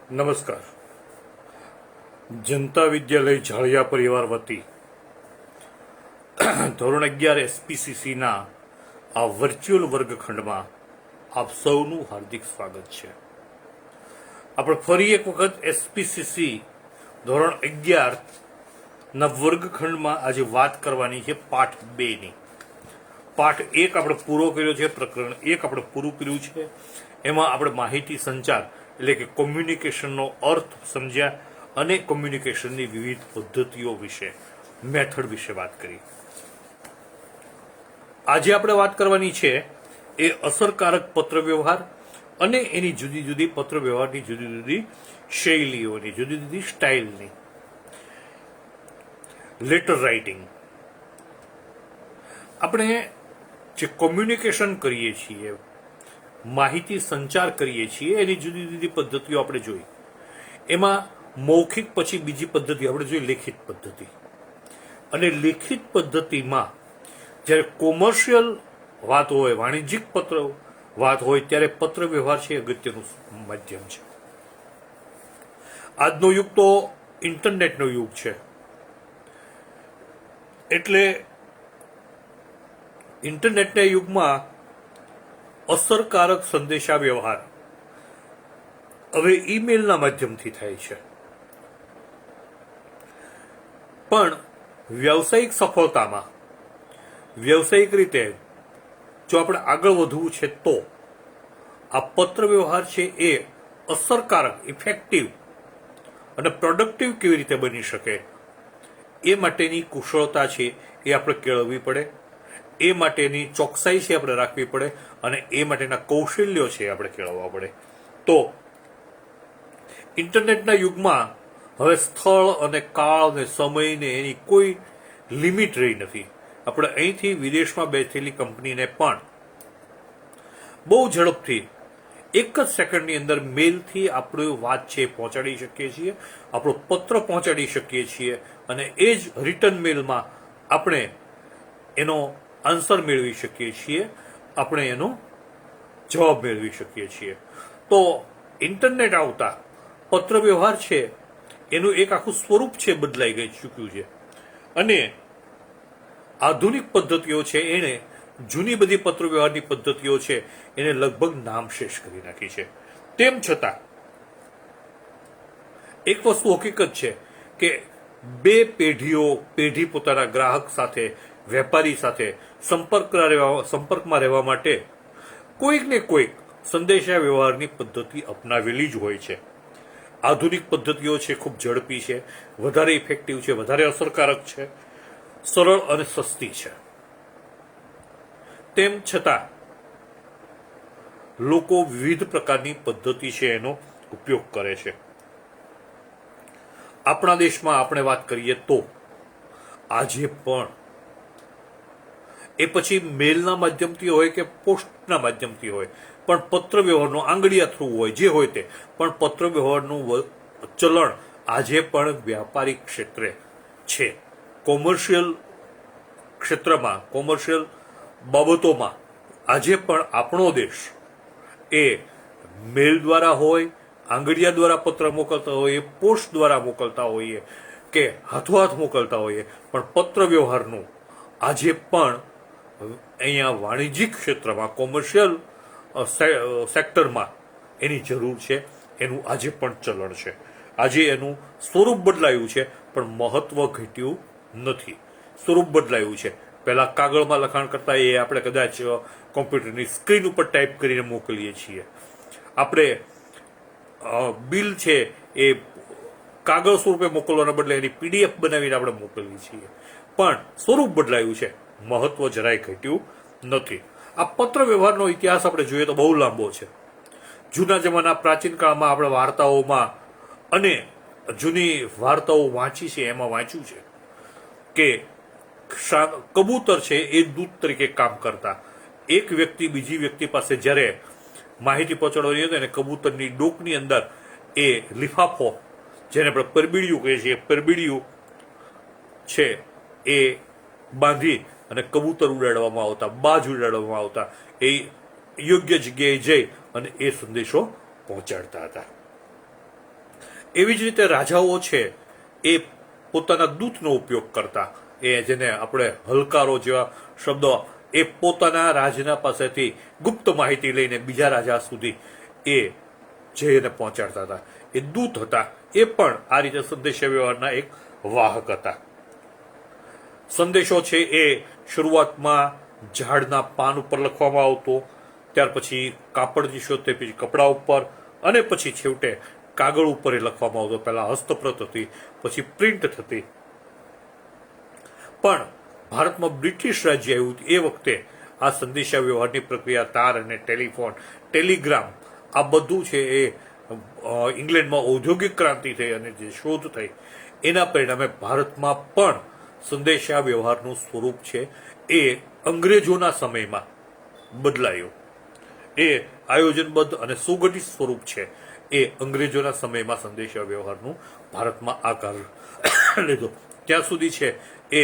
નમસ્કાર. જનતા વિદ્યાલય ઝાળિયા પરિવાર વતી ધોરણ 11 એસપીસીસીના આ વર્ચ્યુઅલ વર્ગખંડમાં આપ સૌનું હાર્દિક સ્વાગત છે. આપણે ફરી એક વખત એસપીસીસી ધોરણ 11ના વર્ગખંડમાં આજે વાત કરવાની છે પાઠ 2ની. પાઠ 1 આપણે પૂરો કર્યો છે, પ્રકરણ 1 આપણે પૂરું કર્યું છે. એમાં આપણે માહિતી સંચાર એટલે કે કોમ્યુનિકેશનનો અર્થ સમજ્યા અને કોમ્યુનિકેશનની વિવિધ પદ્ધતિઓ વિશે, મેથડ વિશે વાત કરી. આજે આપણે વાત કરવાની છે એ અસરકારક પત્ર વ્યવહાર અને એની જુદી જુદી પત્ર વ્યવહારની જુદી જુદી શૈલીઓની, જુદી જુદી સ્ટાઇલની. Letter writing. આપણે જે કોમ્યુનિકેશન કરીએ છીએ, માહિતી સંચાર કરીએ છીએ, એની જુદી જુદી પદ્ધતિઓ આપણે જોઈ. એમાં મૌખિક પછી બીજી પદ્ધતિ આપણે જોઈ લેખિત પદ્ધતિ. અને લેખિત પદ્ધતિમાં જ્યારે કોમર્શિયલ વાત હોય, વાણિજ્યિક પત્ર વાત હોય, ત્યારે પત્ર વ્યવહાર છે અગત્યનું માધ્યમ છે. આજનો યુગ તો ઇન્ટરનેટનો યુગ છે, એટલે ઇન્ટરનેટના યુગમાં અસરકારક સંદેશા વ્યવહાર હવે ઈમેલના માધ્યમથી થાય છે. પણ વ્યવસાયિક સફળતામાં, વ્યવસાયિક રીતે જો આપણે આગળ વધવું છે તો આ પત્ર વ્યવહાર છે એ અસરકારક, ઇફેક્ટિવ અને પ્રોડક્ટિવ કેવી રીતે બની શકે એ માટેની કુશળતા છે એ આપણે કેળવવી પડે. એ માટેની ચોકસાઈ છે આપણે રાખવી પડે અને એ માટેના કૌશલ્યો છે આપણે કેળવવા પડે. તો ઇન્ટરનેટના યુગમાં હવે સ્થળ અને કાળ અને સમયને એની કોઈ લિમિટ રહી નથી. આપણે અહીંથી વિદેશમાં બેઠેલી કંપનીને પણ બહુ ઝડપથી એક જ સેકન્ડની અંદર મેલથી આપણી વાત છે પહોંચાડી શકીએ છીએ, આપણો પત્ર પહોંચાડી શકીએ છીએ અને એ જ રિટર્ન મેલમાં આપણે એનો આન્સર મેળવી શકીએ છીએ, આપણે એનો જવાબ મેળવી શકીએ છીએ. તો ઇન્ટરનેટ આવતા પત્ર વ્યવહાર છે એનું એક આખું સ્વરૂપ છે બદલાઈ ગઈ ચૂક્યું છે. અને આધુનિક પદ્ધતિઓ છે એણે જૂની બધી પત્ર વ્યવહારની પદ્ધતિઓ છે એને લગભગ નામશેષ કરી નાખી છે. તેમ છતાં એક વસ્તુ હકીકત છે કે બે પેઢી પોતાના ગ્રાહક સાથે, વેપારી સાથે સંપર્કમાં રહેવા માટે કોઈક ને કોઈક સંદેશા વ્યવહારની પદ્ધતિ અપનાવેલી જ હોય છે. આધુનિક પદ્ધતિઓ છે ખૂબ ઝડપી છે, વધારે ઇફેક્ટિવ છે, વધારે અસરકારક છે, સરળ અને સસ્તી છે. તેમ છતાં લોકો વિવિધ પ્રકારની પદ્ધતિ છે એનો ઉપયોગ કરે છે. આપણા દેશમાં આપણે વાત કરીએ તો આજે પણ એ પછી મેલના માધ્યમથી હોય કે પોસ્ટના માધ્યમથી હોય, પણ પત્ર વ્યવહારનો આંગળીયા થ્રુ હોય, જે હોય તે, પણ પત્ર વ્યવહારનું ચલણ આજે પણ વ્યાપારિક ક્ષેત્રે છે. કોમર્શિયલ ક્ષેત્રમાં, કોમર્શિયલ બાબતોમાં આજે પણ આપણો દેશ એ મેલ દ્વારા હોય, આંગળીયા દ્વારા પત્ર મોકલતા હોઈએ, પોસ્ટ દ્વારા મોકલતા હોઈએ કે હાથોહાથ મોકલતા હોઈએ, પણ પત્ર વ્યવહારનું આજે પણ અહીંયા વાણિજ્યિક ક્ષેત્રમાં, કોમર્શિયલ સેક્ટરમાં એની જરૂર છે. એનું આજે પણ ચલણ છે. આજે એનું સ્વરૂપ બદલાયું છે પણ મહત્વ ઘટ્યું નથી. સ્વરૂપ બદલાયું છે. પહેલા કાગળમાં લખાણ કરતા એ આપણે કદાચ કોમ્પ્યુટરની સ્ક્રીન ઉપર ટાઈપ કરીને મોકલીએ છીએ. આપણે બિલ છે એ કાગળ સ્વરૂપે મોકલવાના બદલે એની પીડીએફ બનાવીને આપણે મોકલીએ છીએ. પણ સ્વરૂપ બદલાયું છે, મહત્વ જરાય ઘટ્યું નથી. આ પત્ર વ્યવહારનો ઇતિહાસ આપણે જોઈએ તો બહુ લાંબો છે. જૂના જમાના, પ્રાચીન કાળમાં આપણે વાર્તાઓમાં અને જૂની વાર્તાઓ વાંચી છે એમાં વાંચ્યું છે કે કબૂતર છે એ દૂત તરીકે કામ કરતા. એક વ્યક્તિ બીજી વ્યક્તિ પાસે જ્યારે માહિતી પહોંચાડવાની હતી અને કબૂતરની ડોકની અંદર એ લિફાફો, જેને આપણે પરબીડિયું કહીએ છીએ, પરબીડિયું છે એ બાંધી અને કબૂતર ઉડાડવામાં આવતા, બાજ ઉડાડવામાં આવતા. એ યોગ્ય જગ્યાએ જઈ અને એ સંદેશો પહોંચાડતા હતા. એવી જ રીતે રાજાઓ છે એ પોતાના દૂતનો ઉપયોગ કરતા, એ જેને આપણે હલકારો જેવા શબ્દો, એ પોતાના રાજના પાસેથી ગુપ્ત માહિતી લઈને બીજા રાજા સુધી એ જઈને પહોંચાડતા હતા. એ દૂત હતા, એ પણ આ રીતે સંદેશા વ્યવહારના એક વાહક હતા. સંદેશો છે એ શરૂઆતમાં ઝાડના પાન ઉપર લખવામાં આવતો, ત્યાર પછી કાપડની શોધે, પછી કપડા ઉપર, અને પછી છેવટે કાગળ ઉપર એ લખવામાં આવતો. પહેલા હસ્તપ્રત હતી, પછી પ્રિન્ટ થતી. પણ ભારતમાં બ્રિટિશ રાજ્ય આવ્યું એ વખતે આ સંદેશા વ્યવહારની પ્રક્રિયા, તાર અને ટેલિફોન, ટેલિગ્રામ, આ બધું છે એ ઇંગ્લેન્ડમાં ઔદ્યોગિક ક્રાંતિ થઈ અને જે શોધ થઈ એના પરિણામે ભારતમાં પણ સંદેશા વ્યવહારનું સ્વરૂપ છે એ અંગ્રેજોના સમયમાં બદલાયું. એ આયોજનબદ્ધ અને સુગઠિત સ્વરૂપ છે એ અંગ્રેજોના સમયમાં સંદેશા વ્યવહારનું ભારતમાં આકાર લીધો. ત્યાં સુધી છે એ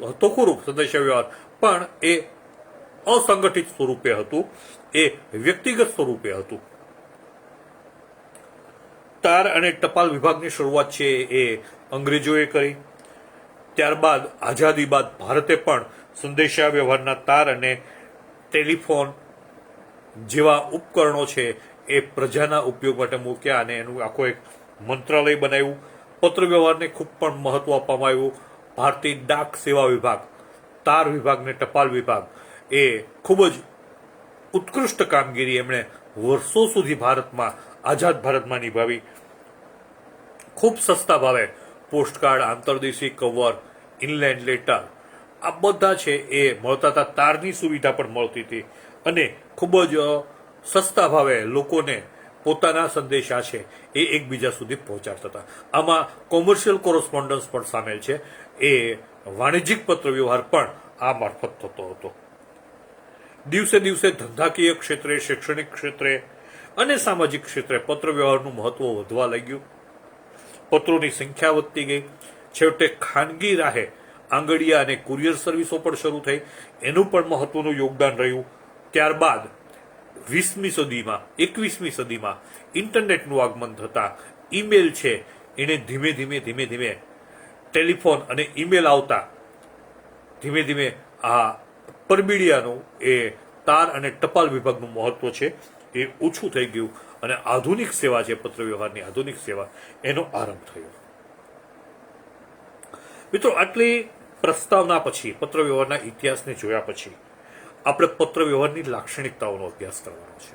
હતો ખરું સંદેશા વ્યવહાર, પણ એ અસંગઠિત સ્વરૂપે હતું, એ વ્યક્તિગત સ્વરૂપે હતું. તાર અને ટપાલ વિભાગની શરૂઆત છે એ અંગ્રેજોએ કરી. ત્યારબાદ આઝાદી બાદ ભારતે પણ સંદેશા વ્યવહારના તાર અને ટેલિફોન જેવા ઉપકરણો છે એ પ્રજાના ઉપયોગ માટે મૂક્યા અને એનું આખો એક મંત્રાલય બનાવ્યું. પત્ર વ્યવહારને ખૂબ પણ મહત્વ આપવામાં આવ્યું. ભારતીય ડાક સેવા વિભાગ, તાર વિભાગ ને ટપાલ વિભાગ એ ખૂબ જ ઉત્કૃષ્ટ કામગીરી એમણે વર્ષો સુધી ભારતમાં, આઝાદ ભારતમાં નિભાવી. ખૂબ સસ્તા ભાવે પોસ્ટકાર્ડ, આંતરદેશી કવર, ઇનલેન્ડ લેટર, આ બધા છે એ મળતા હતા. તારની સુવિધા પણ મળતી હતી અને ખૂબ જ સસ્તા ભાવે લોકોને પોતાના સંદેશા છે એ એકબીજા સુધી પહોંચાડતા હતા. આમાં કોમર્શિયલ કોરસ્પોન્ડન્સ પણ સામેલ છે. એ વાણિજ્યિક પત્ર વ્યવહાર પણ આ મારફત થતો હતો. દિવસે દિવસે ધંધાકીય ક્ષેત્રે, શૈક્ષણિક ક્ષેત્રે અને સામાજિક ક્ષેત્રે પત્ર વ્યવહારનું મહત્વ વધવા લાગ્યું. પત્રોની સંખ્યા વધતી ગઈ. છેવટે ખાનગી રાહે આંગડિયા અને કુરિયર સર્વિસો પણ શરૂ થઈ, એનું પણ મહત્વનું યોગદાન રહ્યું. ત્યારબાદ 20મી સદીમાં, 21મી સદીમાં ઇન્ટરનેટનું આગમન થતા ઈમેલ છે એને ધીમે ધીમે ટેલિફોન અને ઈમેલ આવતા ધીમે ધીમે આ પરબીડિયાનું, એ તાર અને ટપાલ વિભાગનું મહત્વ છે એ ઓછું થઈ ગયું અને આધુનિક સેવા છે પત્ર વ્યવહારની, આધુનિક સેવા, એનો આરંભ થયો. મિત્રો, આટલી પ્રસ્તાવના પછી, પત્ર વ્યવહારના ઇતિહાસને જોયા પછી આપણે પત્ર વ્યવહારની લાક્ષણિકતાઓનો અભ્યાસ કરવાનો છે.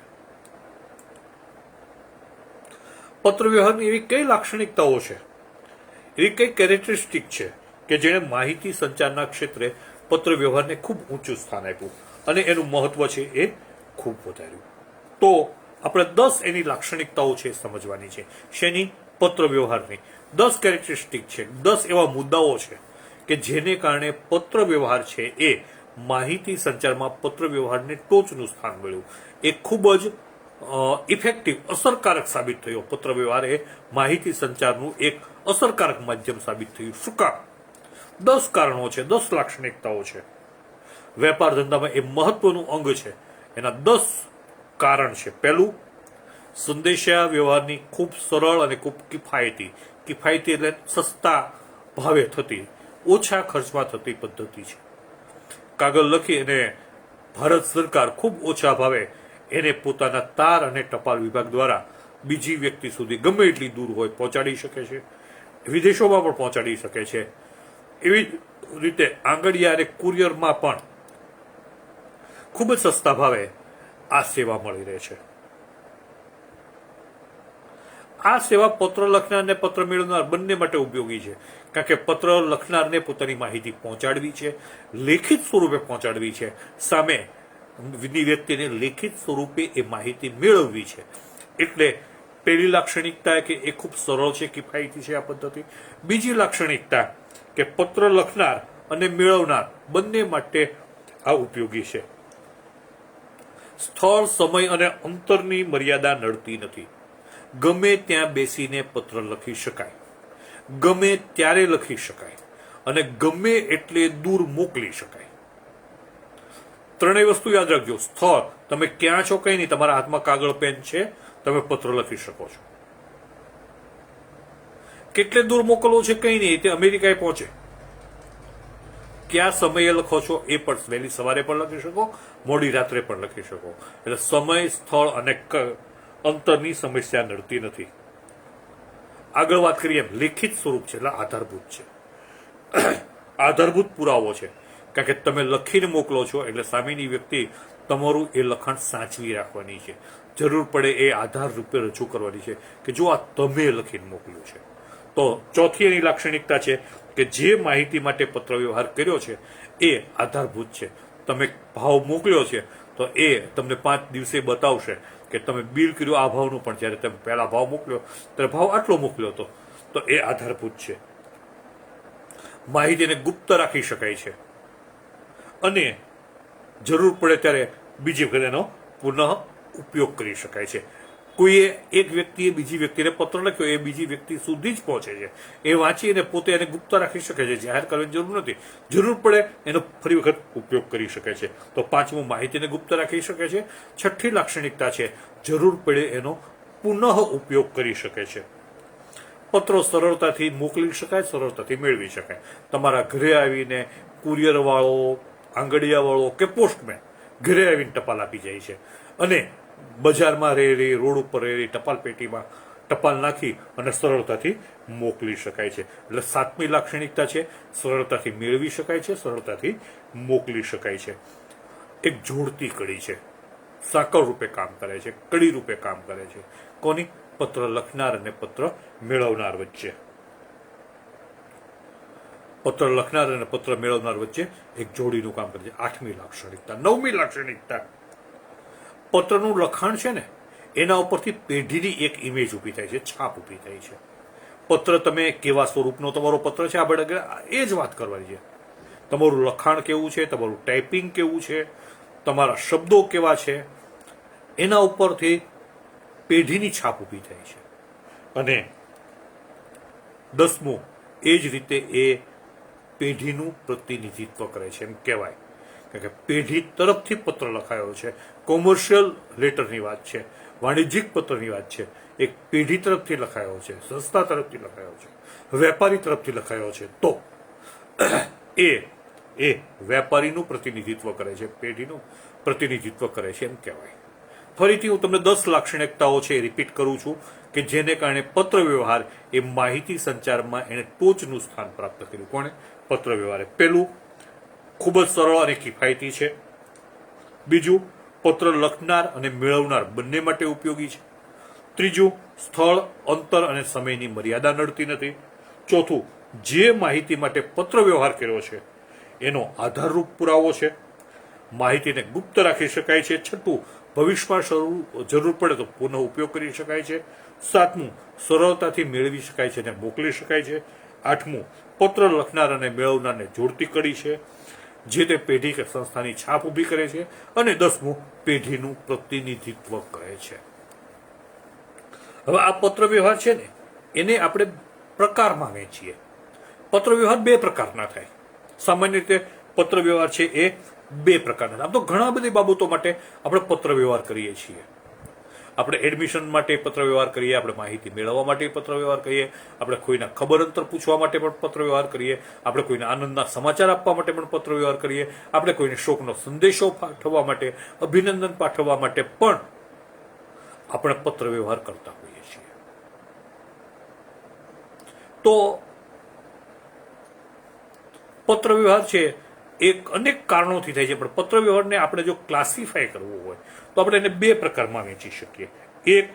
પત્ર વ્યવહારની એવી કઈ લાક્ષણિકતાઓ છે, એવી કઈ કેરેક્ટરિસ્ટિક છે કે જેણે માહિતી સંચારના ક્ષેત્રે પત્ર વ્યવહારને ખૂબ ઊંચું સ્થાન આપ્યું અને એનું મહત્વ છે એ ખૂબ વધાર્યું. તો આપણે 10 એની લાક્ષણિકતાઓ છે સમજવાની છે. શેની? પત્ર વ્યવહારની 10 કેરેક્ટરિસ્ટિક છે, 10 એવા મુદ્દાઓ છે કે જેને કારણે પત્ર વ્યવહાર છે એ માહિતી સંચારમાં પત્ર વ્યવહારને ટોચનું સ્થાન મળ્યું. એ ખૂબ જ ઇફેક્ટિવ, અસરકારક સાબિત થયો. પત્ર વ્યવહાર એ માહિતી સંચારનું એક અસરકારક માધ્યમ સાબિત થયું. શું કામ? 10 કારણો છે, 10 લાક્ષણિકતાઓ છે. વેપાર ધંધામાં એ મહત્વનું અંગ છે. એના 10 કારણ છે. પહેલું, સંદેશા વ્યવહારની ખૂબ સરળ અને ખૂબ કિફાયતી એટલે સસ્તા ભાવે થતી, ઓછા ખર્ચમાં થતી પદ્ધતિ છે. કાગળ લખી અને ભારત સરકાર ખૂબ ઓછા ભાવે એને પોતાના તાર અને ટપાલ વિભાગ દ્વારા બીજી વ્યક્તિ સુધી ગમે એટલી દૂર હોય પહોંચાડી શકે છે. વિદેશોમાં પણ પહોંચાડી શકે છે. એવી રીતે આંગડિયા અને કુરિયરમાં પણ ખૂબ જ સસ્તા ભાવે આ સેવા મળી રહે છે. આ સેવા પત્ર લખનાર અને પત્ર મેળવનાર બંને માટે ઉપયોગી છે, કારણ કે પત્ર લખનારને પોતાની માહિતી પહોંચાડવી છે, લેખિત સ્વરૂપે પહોંચાડવી છે, સામે વ્યક્તિને લેખિત સ્વરૂપે એ માહિતી મેળવવી છે. એટલે પહેલી લાક્ષણિકતા કે એ ખૂબ સરળ છે, કિફાયતી છે આ પદ્ધતિ. બીજી લાક્ષણિકતા કે પત્ર લખનાર અને મેળવનાર બંને માટે આ ઉપયોગી છે. સ્થળ, સમય અને અંતરની મર્યાદા નડતી નથી. ગમે ત્યાં બેસીને પત્ર લખી શકાય, ગમે ત્યારે લખી શકાય અને ગમે એટલે દૂર મોકલી શકાય. ત્રણેય વસ્તુ યાદ રાખજો. સ્થળ, તમે ક્યાં છો કઈ નહીં, તમારા હાથમાં કાગળ પેન છે, તમે પત્ર લખી શકો છો. કેટલે દૂર મોકલવો છે કંઈ નહીં, તે અમેરિકાએ પહોંચે. કયા સમયે લખો છો એ પણ વહેલી સવારે પણ લખી શકો, મોડી રાત્રે પણ લખી શકો. એટલે સમય, સ્થળ અને અંતરની સમસ્યા નડતી નથી. આગળ વાત કરીએ એમ લેખિત સ્વરૂપ છે એટલે આધારભૂત છે. આધારભૂત પુરાવો છે, કારણ કે તમે લખીને મોકલો છો એટલે સામેની વ્યક્તિ તમારું એ લખાણ સાચવી રાખવાની છે. જરૂર પડે એ આધાર રૂપે રજૂ કરવાની છે કે જો આ તમે લખીને મોકલ્યું છે. તો ચોથી એની લાક્ષણિકતા છે કે જે માહિતી માટે પત્ર વ્યવહાર કર્યો છે એ આધારભૂત છે. તમે ભાવ મોકલ્યો છે તો એ તમને 5 દિવસે બતાવશે કે તમે બિલ કર્યું આ ભાવનું, પણ જ્યારે તમે પહેલા ભાવ મોકલ્યો ત્યારે ભાવ આટલો મોકલ્યો હતો. તો એ આધારભૂત છે. માહિતીને ગુપ્ત રાખી શકાય છે અને જરૂર પડે ત્યારે બીજી વખત એનો પુનઃ ઉપયોગ કરી શકાય છે. કોઈએ એક વ્યક્તિએ બીજી વ્યક્તિને પત્ર લખ્યો, એ બીજી વ્યક્તિ સુધી જ પહોંચે છે. એ વાંચીને પોતે એને ગુપ્ત રાખી શકે છે, જાહેર કરવાની જરૂર નથી. જરૂર પડે એનો ફરી વખત ઉપયોગ કરી શકે છે. તો 5મું માહિતીને ગુપ્ત રાખી શકે છે. 6ઠ્ઠી લાક્ષણિકતા છે જરૂર પડે એનો પુનઃ ઉપયોગ કરી શકે છે. પત્રો સરળતાથી મોકલી શકાય, સરળતાથી મેળવી શકાય. તમારા ઘરે આવીને કુરિયર વાળો, આંગડિયા વાળો કે પોસ્ટમેન ઘરે આવીને ટપાલ આપી જાય છે અને બજારમાં રહેલી, રોડ ઉપર રહેલી ટપાલ પેટીમાં ટપાલ નાખી અને સરળતાથી મોકલી શકાય છે. એટલે 7મી લાક્ષણિકતા છે સરળતાથી મેળવી શકાય છે, સરળતાથી મોકલી શકાય છે. એક જોડતી કડી છે, સાંકળ રૂપે કામ કરે છે, કડી રૂપે કામ કરે છે. કોની? પત્ર લખનાર અને પત્ર મેળવનાર વચ્ચે. પત્ર લખનાર અને પત્ર મેળવનાર વચ્ચે એક જોડીનું કામ કરે છે. 8મી લાક્ષણિકતા. 9મી લાક્ષણિકતા, પત્રનું લખાણ છે ને એના ઉપરથી પેઢીની એક ઇમેજ ઊભી થાય છે, છાપ ઊભી થાય છે. પત્ર તમે કેવા સ્વરૂપનો તમારો પત્ર છે આપણે એ જ વાત કરવાની છે. તમારું લખાણ કેવું છે, તમારું ટાઈપિંગ કેવું છે, તમારા શબ્દો કેવા છે, એના ઉપરથી પેઢીની છાપ ઊભી થાય છે. અને 10મું એ જ રીતે એ પેઢીનું પ્રતિનિધિત્વ કરે છે એમ કહેવાય. કારણ કે પેઢી તરફથી પત્ર લખાયો છે. કોમર્શિયલ લેટરની વાત છે, વાણિજ્યિક પત્રની વાત છે. એક પેઢી તરફથી લખાયો છે, સંસ્થા તરફથી લખાયો છે, વેપારી તરફથી લખાયો છે. તો એ વેપારીનું પ્રતિનિધિત્વ કરે છે, પેઢીનું પ્રતિનિધિત્વ કરે છે એમ કહેવાય. ફરીથી હું તમને 10 લાક્ષણિકતાઓ છે એ રિપીટ કરું છું કે જેને કારણે પત્ર વ્યવહાર એ માહિતી સંચારમાં એને ટોચનું સ્થાન પ્રાપ્ત કર્યું. કોણે? પત્ર વ્યવહારે. પહેલું, ખૂબ જ સરળ અને કિફાયતી છે. બીજું, પત્ર લખનાર અને મેળવનાર બંને માટે ઉપયોગી છે. ત્રીજું, સ્થળ, અંતર અને સમયની મર્યાદા નડતી નથી. ચોથું, જે માહિતી માટે પત્ર વ્યવહાર કર્યો છે એનો આધારરૂપ પુરાવો છે. માહિતીને ગુપ્ત રાખી શકાય છે. છઠ્ઠું, ભવિષ્યમાં જરૂર પડે તો પુનઃ ઉપયોગ કરી શકાય છે. 7મું, સરળતાથી મેળવી શકાય છે અને મોકલી શકાય છે. 8મું, પત્ર લખનાર અને મેળવનારને જોડતી કડી છે, જે તે પેઢી કે સંસ્થાની છાપ ઊભી કરે છે. અને 10મું, પેઢીનું પ્રતિનિધિત્વ કરે છે. હવે આ પત્ર વ્યવહાર છે ને એને આપણે પ્રકારમાં વહેંચીએ. પત્ર વ્યવહાર 2 પ્રકારના થાય. સામાન્ય રીતે પત્ર વ્યવહાર છે એ 2 પ્રકારના. આમ તો ઘણા બધી બાબતો માટે આપણે પત્ર વ્યવહાર કરીએ છીએ. આપણે એડમિશન માટે પત્ર વ્યવહાર કરીએ, આપણે માહિતી મેળવવા માટે પત્ર વ્યવહાર કરીએ, આપણે કોઈના ખબર અંતર પૂછવા માટે પણ પત્ર વ્યવહાર કરીએ, આપણે કોઈને આનંદના સમાચાર આપવા માટે પણ પત્ર વ્યવહાર કરીએ, આપણે કોઈને શોકનો સંદેશો પાઠવવા માટે, અભિનંદન પાઠવવા માટે પણ આપણે પત્ર વ્યવહાર કરતા હોઈએ છીએ. તો પત્ર વ્યવહાર છે એક અનેક કારણોથી થાય છે, પણ પત્ર વ્યવહારને આપણે જો ક્લાસિફાય કરવું હોય તો આપણે એને 2 પ્રકારમાં વહેંચી શકીએ. એક,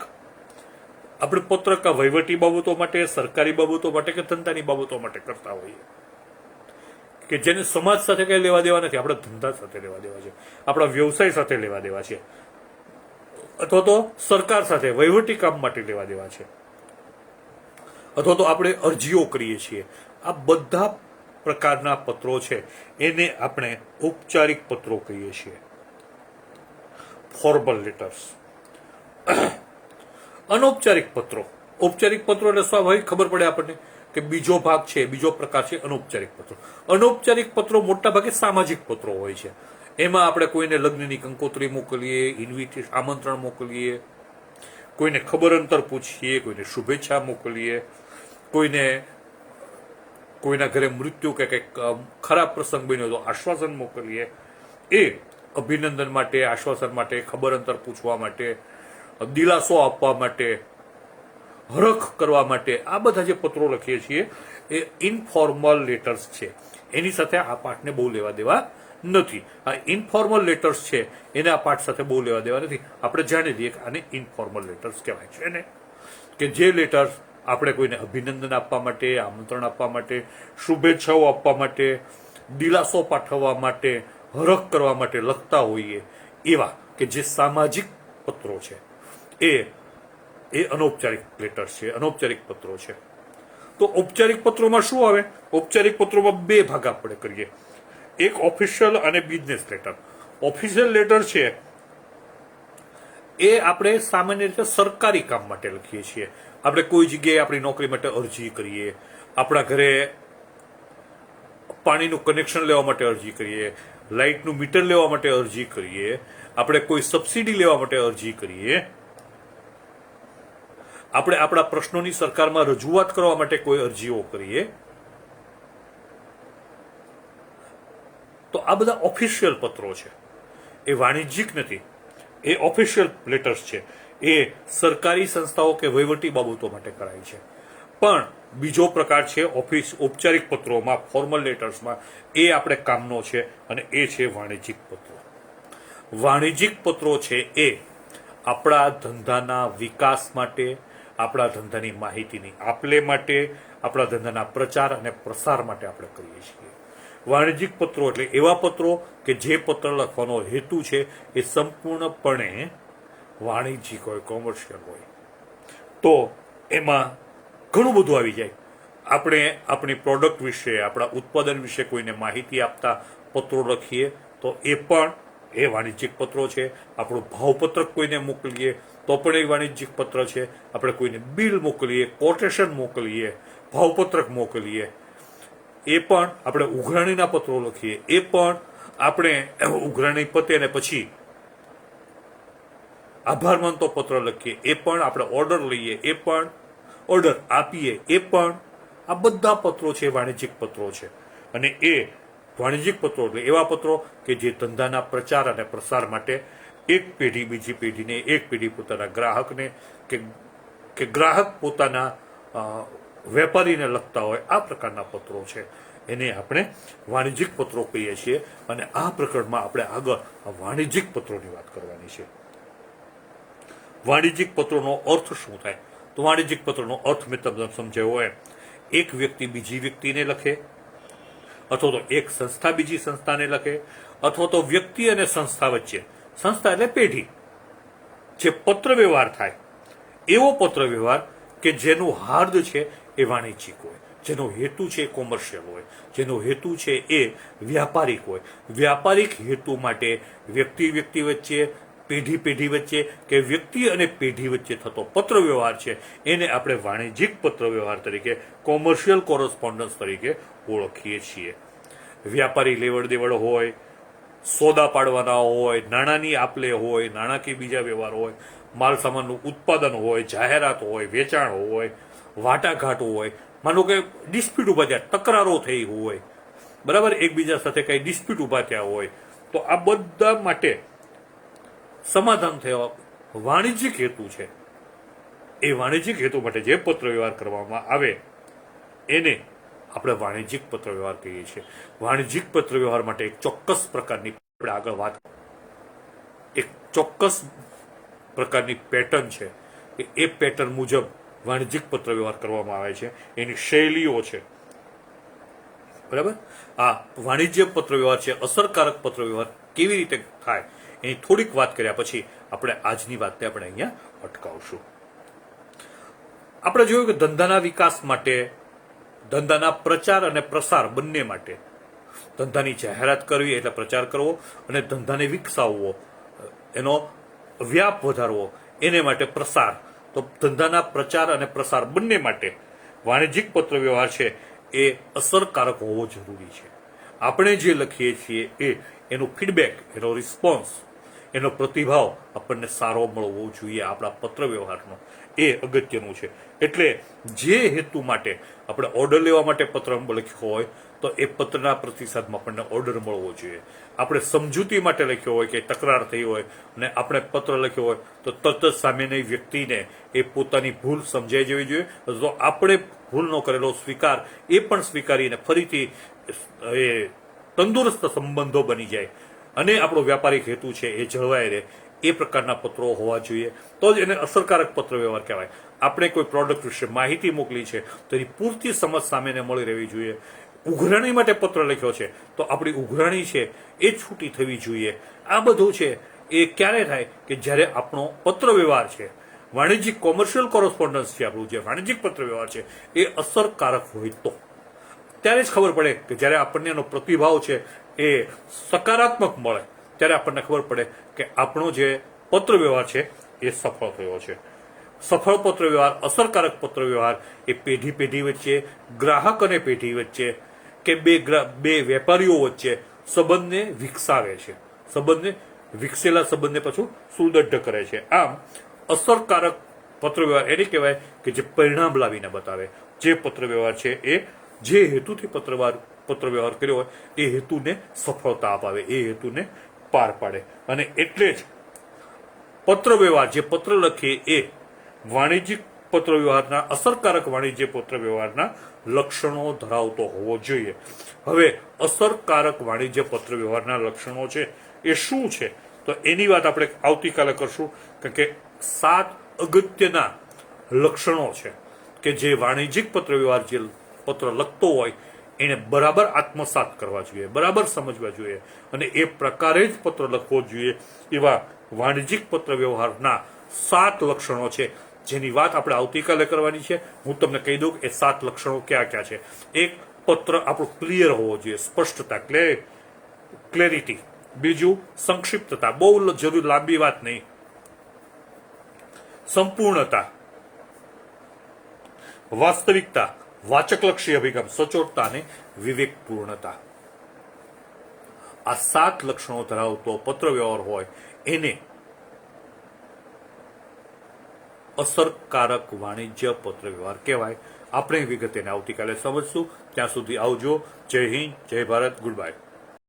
આપણે પત્ર કા વહીવટી બાબતો માટે, સરકારી બાબતો માટે કે ધંધાની બાબતો માટે કરતા હોઈએ, કે જેને સમાજ સાથે કઈ લેવા દેવા નથી, આપણે ધંધા સાથે લેવા દેવા છે, આપણા વ્યવસાય સાથે લેવા દેવા છે, અથવા તો સરકાર સાથે વહીવટી કામ માટે લેવા દેવા છે, અથવા તો આપણે અરજીઓ કરીએ છીએ. આ બધા પ્રકારના પત્રો છે એને આપણે ઔપચારિક પત્રો કહીએ છીએ, ફોર્મલ લેટર્સ. અનૌપચારિક પત્રો, ઔપચારિક પત્રો એટલે સ્વાભાવિક ખબર પડે આપણને કે બીજો ભાગ છે, બીજો પ્રકાર છે અનૌપચારિક પત્રો. અનૌપચારિક પત્રો મોટા ભાગે સામાજિક પત્રો હોય છે. એમાં આપણે કોઈને લગ્નની કંકોત્રી મોકલીએ, ઇન્વિટેશન આમંત્રણ મોકલીએ, કોઈને ખબર અંતર પૂછીએ, કોઈને શુભેચ્છા મોકલીએ, કોઈના ઘરે મૃત્યુ કે કંઈક ખરાબ પ્રસંગ બન્યો તો આશ્વાસન મોકલીએ, એ અભિનંદન માટે, આશ્વાસન માટે, ખબર અંતર પૂછવા માટે, દિલાસો આપવા માટે, હરખ કરવા માટે, આ બધા જે પત્રો લખીએ છીએ એ ઇનફોર્મલ લેટર્સ છે. એની સાથે આ પાઠને બહુ લેવા દેવા નથી. આ ઇનફોર્મલ લેટર્સ છે એને આ પાઠ સાથે બહુ લેવા દેવા નથી. આપણે જાણી લઈએ કે આને ઇનફોર્મલ લેટર્સ કહેવાય છે ને, કે જે લેટર્સ આપણે કોઈને અભિનંદન આપવા માટે, આમંત્રણ આપવા માટે, શુભેચ્છાઓ આપવા માટે, દિલાસો પાઠવવા માટે, હરખ કરવા માટે લખતા હોઈએ, એવા કે જે સામાજિક પત્રો છે એ અનૌપચારિક લેટર્સ છે, અનૌપચારિક પત્રો છે. તો ઔપચારિક પત્રોમાં શું આવે? ઔપચારિક પત્રોમાં બે ભાગ આપણે કરીએ, એક ઓફિશિયલ અને બિઝનેસ લેટર. ઓફિશિયલ લેટર છે એ આપણે સામાન્ય રીતે સરકારી કામ માટે લખીએ છીએ. આપણે કોઈ જગ્યાએ આપણી નોકરી માટે અરજી કરીએ, આપણા ઘરે પાણીનું કનેક્શન લેવા માટે અરજી કરીએ, લાઇટનું મીટર લેવા માટે અરજી કરીએ, આપણે કોઈ સબસિડી લેવા માટે અરજી કરીએ, આપણે આપણા પ્રશ્નોની સરકારમાં રજૂઆત કરવા માટે કોઈ અરજીઓ કરીએ, તો આ બધા ઓફિશિયલ પત્રો છે. એ વાણિજ્યિક નથી, એ ઓફિશિયલ લેટર્સ છે. એ સરકારી સંસ્થાઓ કે વહીવટી બાબતો માટે કરાય છે. પણ બીજો પ્રકાર છે ઔપચારિક પત્રોમાં, ફોર્મલ લેટર્સમાં, એ આપણે કામનો છે અને એ છે વાણિજ્યિક પત્રો. વાણિજ્યિક પત્રો છે એ આપણા ધંધાના વિકાસ માટે, આપણા ધંધાની માહિતીની આપલે માટે, આપણા ધંધાના પ્રચાર અને પ્રસાર માટે આપણે કરીએ છીએ. વાણિજ્યિક પત્રો એટલે એવા પત્રો કે જે પત્ર લખવાનો હેતુ છે એ સંપૂર્ણપણે વાણિજ્યિક હોય, કોમર્શિયલ હોય. તો એમાં ઘણું બધું આવી જાય. આપણે આપણી પ્રોડક્ટ વિશે, આપણા ઉત્પાદન વિશે કોઈને માહિતી આપતા પત્રો લખીએ તો એ પણ એ વાણિજ્યિક પત્રો છે. આપણું ભાવપત્રક કોઈને મોકલીએ તો પણ એ વાણિજ્યિક પત્ર છે. આપણે કોઈને બિલ મોકલીએ, કોટેશન મોકલીએ, ભાવપત્રક મોકલીએ, એ પણ આપણે ઉઘરાણીના પત્રો લખીએ, એ પણ આપણે ઉઘરાણી પતે અને પછી આભાર માનતો પત્ર લખીએ, એ પણ આપણે ઓર્ડર લઈએ, એ પણ ઓર્ડર આપીએ, એ પણ આ બધા પત્રો છે વાણિજ્યિક પત્રો છે. અને એ વાણિજ્યિક પત્રો એટલે એવા પત્રો કે જે ધંધાના પ્રચાર અને પ્રસાર માટે એક પેઢી બીજી પેઢીને, એક પેઢી પોતાના ગ્રાહકને કે ગ્રાહક પોતાના વેપારીને લખતા હોય, આ પ્રકારના પત્રો છે. એને આપણે વાણિજ્યિક પત્રો કહીએ છીએ. અને આ પ્રકરણમાં આપણે આગળ વાણિજ્યિક પત્રોની વાત કરવાની છે. વાણિજ્યિક પત્રોનો અર્થ શું થાય? તો વાણિજ્યિક પત્રનો અર્થ મેં તમને સમજાવ્યો હોય, એક વ્યક્તિ બીજી વ્યક્તિને લખે, અથવા તો એક સંસ્થા બીજી સંસ્થાને લખે, અથવા તો વ્યક્તિ અને સંસ્થા વચ્ચે, સંસ્થા એટલે પેઢી, જે પત્ર વ્યવહાર થાય, એવો પત્ર વ્યવહાર કે જેનું હાર્દ છે એ વાણિજ્યિક હોય, જેનો હેતુ છે એ કોમર્શિયલ હોય, જેનો હેતુ છે એ વ્યાપારિક હોય. વ્યાપારિક હેતુ માટે વ્યક્તિ વ્યક્તિ વચ્ચે, પેઢી પેઢી વચ્ચે કે વ્યક્તિ અને પેઢી વચ્ચે થતો પત્ર વ્યવહાર છે એને આપણે વાણિજ્યિક પત્ર વ્યવહાર તરીકે, કોમર્શિયલ કોરસ્પોન્ડન્સ તરીકે ઓળખીએ છીએ. વ્યાપારી લેવડ દેવડ હોય, સોદા પાડવાના હોય, નાણાંની આપલે હોય, નાણાકીય બીજા વ્યવહાર હોય, માલ સામાનનું ઉત્પાદન હોય, જાહેરાત હોય, વેચાણ હોય, વાટાઘાટ હોય, માનો કે ડિસ્પ્યુટ ઉભા થયા, તકરારો થઈ હોય, બરાબર, એકબીજા સાથે કઈ ડિસ્પ્યુટ ઉભા થયા હોય, તો આ બધા માટે સમાધાન થયા વાણિજ્યિક હેતુ છે. એ વાણિજ્યિક હેતુ માટે જે પત્ર વ્યવહાર કરવામાં આવે એને આપણે વાણિજ્યિક પત્ર વ્યવહાર કહીએ છીએ. વાણિજ્યિક પત્ર વ્યવહાર માટે એક ચોક્કસ પ્રકારની આપણે આગળ વાત, એક ચોક્કસ પ્રકારની પેટર્ન છે કે એ પેટર્ન મુજબ વાણિજ્યિક પત્ર વ્યવહાર કરવામાં આવે છે. એની શૈલીઓ છે, બરાબર. આ વાણિજ્ય પત્ર વ્યવહાર છે, અસરકારક પત્ર વ્યવહાર કેવી રીતે થાય એની થોડીક વાત કર્યા પછી આપણે આજની વાતને આપણે અહીંયા અટકાવશું. આપણે જોયું કે ધંધાના વિકાસ માટે, ધંધાના પ્રચાર અને પ્રસાર બંને માટે, ધંધાની જાહેરાત કરવી એટલે પ્રચાર કરવો, અને ધંધાને વિકસાવવો, એનો વ્યાપ વધારવો, એને માટે પ્રસાર. તો ધંધાના પ્રચાર અને પ્રસાર બંને માટે વાણિજ્યિક પત્ર વ્યવહાર છે એ અસરકારક હોવો જરૂરી છે. આપણે જે લખીએ છીએ એનું ફીડબેક, એનો રિસ્પોન્સ, એનો પ્રતિભાવ આપણને સારો મળવો જોઈએ આપણા પત્ર વ્યવહારનો. એ અગત્યનું છે. એટલે જે હેતુ માટે આપણે ઓર્ડર લેવા માટે પત્ર લખ્યો હોય તો એ પત્રના પ્રતિસાદમાં આપણને ઓર્ડર મળવો જોઈએ. આપણે સમજૂતી માટે લખ્યો હોય કે તકરાર થઈ હોય અને આપણે પત્ર લખ્યો હોય તો તરત સામેની વ્યક્તિને એ પોતાની ભૂલ સમજાઈ જવી જોઈએ. તો આપણે ભૂલનો કરેલો સ્વીકાર એ પણ સ્વીકારીને ફરીથી એ તંદુરસ્ત સંબંધો બની જાય અને આપણો વ્યાપારિક હેતુ છે એ જળવાઈ રહે. એ પ્રકારના પત્રો હોવા જોઈએ તો જ એને અસરકારક પત્ર વ્યવહાર કહેવાય. આપણે કોઈ પ્રોડક્ટ વિશે માહિતી મોકલી છે તો એની પૂરતી સમજ સામેને મળી રહેવી જોઈએ. ઉઘરાણી માટે પત્ર લખ્યો છે તો આપણી ઉઘરાણી છે એ છૂટી થવી જોઈએ. આ બધું છે એ ક્યારે થાય કે જ્યારે આપણો પત્ર વ્યવહાર છે, વાણિજ્યિક કોમર્શિયલ કોરસ્પોન્ડન્સ છે, આપણું જે વાણિજ્યિક પત્ર વ્યવહાર છે એ અસરકારક હોય તો ત્યારે જ ખબર પડે કે જ્યારે આપણને એનો પ્રતિભાવ છે એ સકારાત્મક મળે ત્યારે આપણને ખબર પડે કે આપણો જે પત્ર વ્યવહાર છે એ સફળ થયો છે. સફળ પત્ર વ્યવહાર, અસરકારક પત્ર વ્યવહાર એ પેઢી વચ્ચે, ગ્રાહક અને પેઢી વચ્ચે કે બે વેપારીઓ વચ્ચે સંબંધને વિકસાવે છે. સંબંધને વિકસેલા સંબંધને પાછું સુદૃઢ કરે છે. આમ અસરકારક પત્ર વ્યવહાર એને કહેવાય કે જે પરિણામ લાવીને બતાવે. જે પત્ર વ્યવહાર છે એ જે હેતુથી પત્ર વ્યવહાર કર્યો હોય એ હેતુને સફળતા અપાવે, એ હેતુને પાર પાડે. અને એટલે જ પત્ર વ્યવહાર, જે પત્ર લખીએ એ વાણિજ્યિક પત્ર વ્યવહારના, અસરકારક વાણિજ્ય પત્ર વ્યવહારના લક્ષણો ધરાવતો હોવો જોઈએ. હવે અસરકારક વાણિજ્ય પત્ર વ્યવહારના લક્ષણો છે એ શું છે તો એની વાત આપણે આવતીકાલે કરશું. કારણ કે 7 અગત્યના લક્ષણો છે કે જે વાણિજ્યિક પત્ર વ્યવહાર જે પત્ર લખતો હોય એને બરાબર આત્મસાત કરવા જોઈએ, બરાબર સમજવા જોઈએ અને એ પ્રકારે જ પત્ર લખવો જોઈએ. એવા વાણિજ્યિક પત્ર વ્યવહારના 7 લક્ષણો છે જેની વાત આપણે આવતીકાલે કરવાની છે. હું તમને કહી દઉં એ 7 લક્ષણો ક્યાં ક્યાં છે. એક, પત્ર આપણું ક્લિયર હોવો જોઈએ, સ્પષ્ટતા, ક્લેરિટી. બીજું, સંક્ષિપ્તતા, બહુ જરૂર લાંબી વાત નહીં. સંપૂર્ણતા, વાસ્તવિકતા, વાચકલક્ષી અભિગમ, સચોટતા અને વિવેકપૂર્ણતા. આ 7 લક્ષણો ધરાવતો પત્ર વ્યવહાર હોય એને અસરકારક વાણિજ્ય પત્ર વ્યવહાર કહેવાય. આપણે વિગતે આવતીકાલે સમજશું. ત્યાં સુધી આવજો. જય હિન્દ, જય ભારત, ગુડ બાય.